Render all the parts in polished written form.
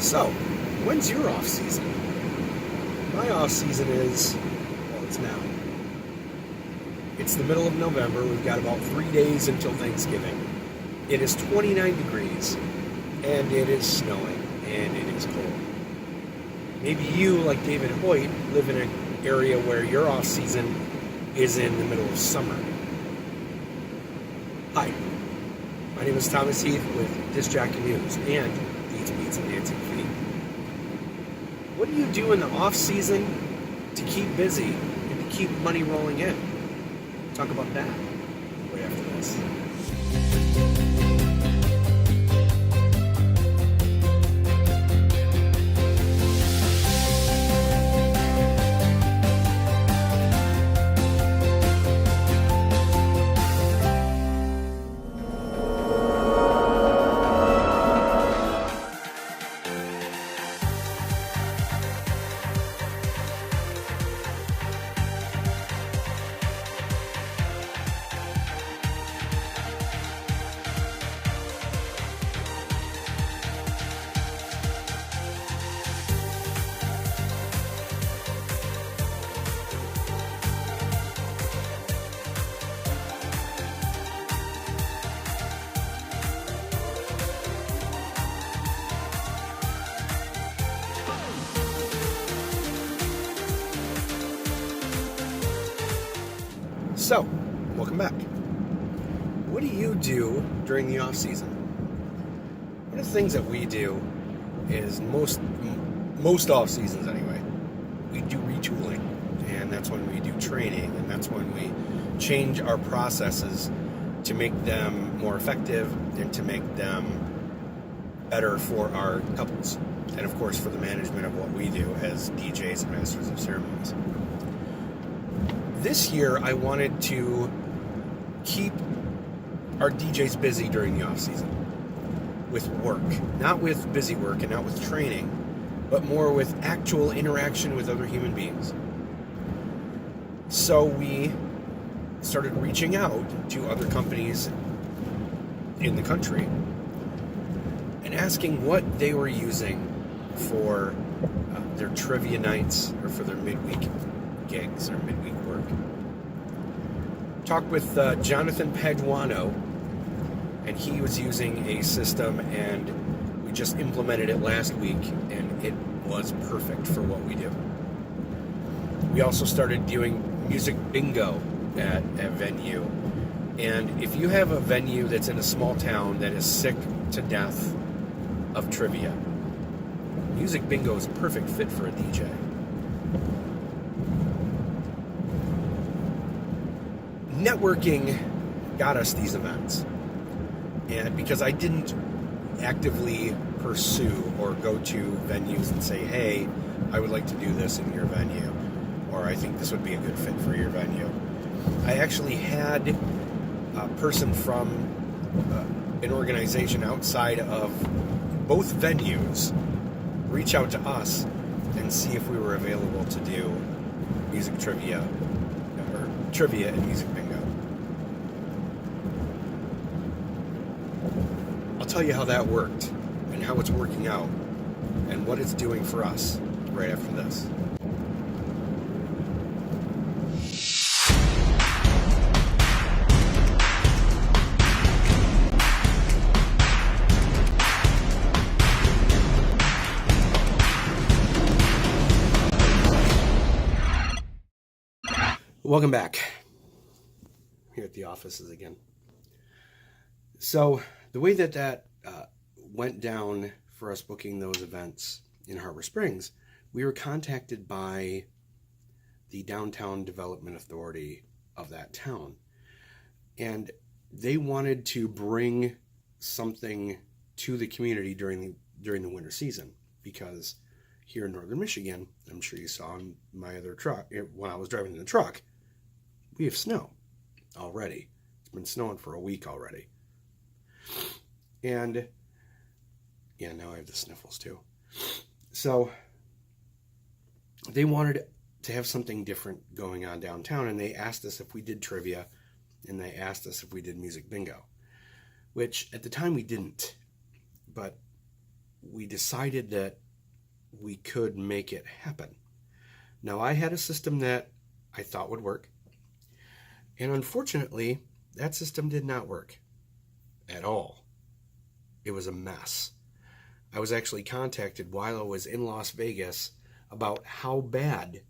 So, when's your off season? My off season is, well, it's now. It's the middle of November. We've got about 3 days until Thanksgiving. It is 29 degrees, and it is snowing, and it is cold. Maybe you, like David Hoyt, live in an area where your off season is in the middle of summer. Hi, my name is Thomas Heath with Disc Jockey News and DJNTV. What do you do in the off season to keep busy and to keep money rolling in? Talk about that right after this. So, welcome back. What do you do during the off season? One of the things that we do is most off seasons anyway, we do retooling, and that's when we do training, and that's when we change our processes to make them more effective and to make them better for our couples, and of course for the management of what we do as DJs and masters of ceremonies. This year, I wanted to keep our DJs busy during the off season with work, not with busy work and not with training, but more with actual interaction with other human beings. So we started reaching out to other companies in the country and asking what they were using for their trivia nights or for their midweek gigs or midweek work. Talked with Jonathan Paduano, and he was using a system, and we just implemented it last week, and it was perfect for what we do. We also started doing music bingo at a venue, and if you have a venue that's in a small town that is sick to death of trivia, music bingo is a perfect fit for a DJ. Networking got us these events, and because I didn't actively pursue or go to venues and say, hey, I would like to do this in your venue, or I think this would be a good fit for your venue. I actually had a person from an organization outside of both venues reach out to us and see if we were available to do music trivia, or trivia and music bingo. I'll tell you how that worked and how it's working out and what it's doing for us right after this. Welcome back. Here at the offices again. So the way that went down for us booking those events in Harbor Springs, we were contacted by the Downtown Development Authority of that town. And they wanted to bring something to the community during the winter season, because here in northern Michigan, I'm sure you saw in my other truck, when I was driving in the truck, we have snow already. It's been snowing for a week already. And yeah, now I have the sniffles too. So they wanted to have something different going on downtown, and they asked us if we did trivia, and they asked us if we did music bingo, which at the time we didn't. But we decided that we could make it happen. Now, I had a system that I thought would work, and unfortunately, that system did not work at all. It was a mess. I was actually contacted while I was in Las Vegas about how bad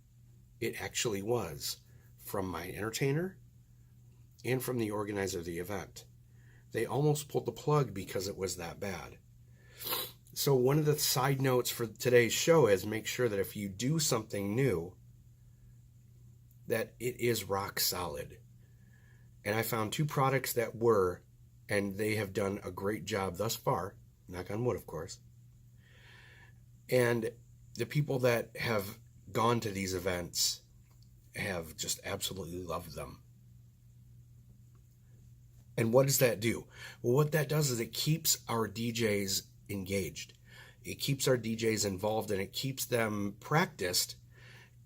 it actually was from my entertainer and from the organizer of the event. They almost pulled the plug because it was that bad. So one of the side notes for today's show is make sure that if you do something new, that it is rock solid. And I found 2 products that were, and they have done a great job thus far, knock on wood, of course. And the people that have gone to these events have just absolutely loved them. And what does that do? Well, what that does is it keeps our DJs engaged. It keeps our DJs involved, and it keeps them practiced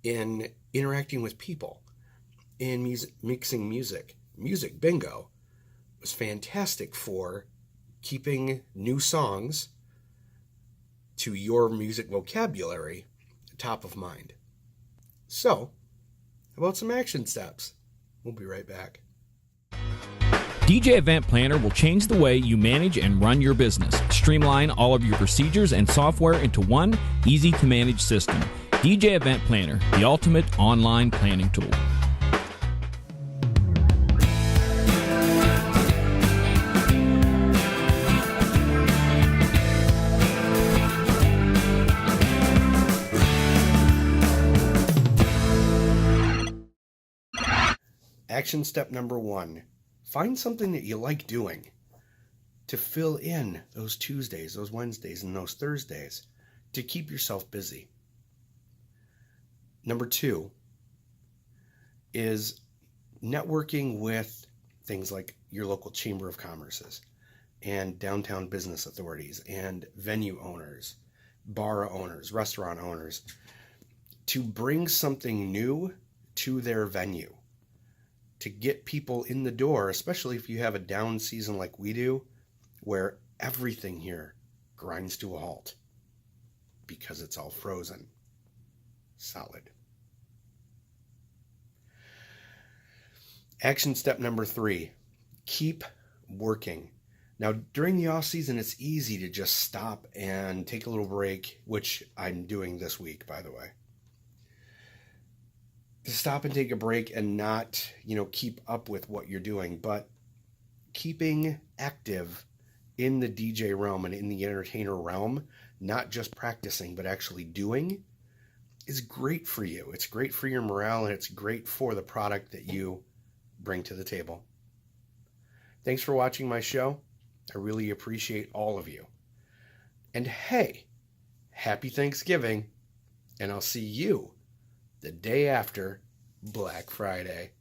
in interacting with people, in mixing music. Music bingo was fantastic for keeping new songs to your music vocabulary top of mind. So, how about some action steps? We'll be right back. DJ Event Planner will change the way you manage and run your business. Streamline all of your procedures and software into one easy-to-manage system. DJ Event Planner, the ultimate online planning tool. Action step number 1. Find something that you like doing to fill in those Tuesdays, those Wednesdays, and those Thursdays to keep yourself busy. Number 2 is networking with things like your local Chamber of Commerce's and downtown business authorities and venue owners, bar owners, restaurant owners, to bring something new to their venue, to get people in the door, especially if you have a down season like we do, where everything here grinds to a halt because it's all frozen solid. Action step number 3, keep working. Now, during the off season, it's easy to just stop and take a little break, which I'm doing this week, by the way. To stop and take a break and not, keep up with what you're doing, but keeping active in the DJ realm and in the entertainer realm, not just practicing, but actually doing, is great for you. It's great for your morale, and it's great for the product that you bring to the table. Thanks for watching my show. I really appreciate all of you. And hey, happy Thanksgiving, and I'll see you the day after Black Friday.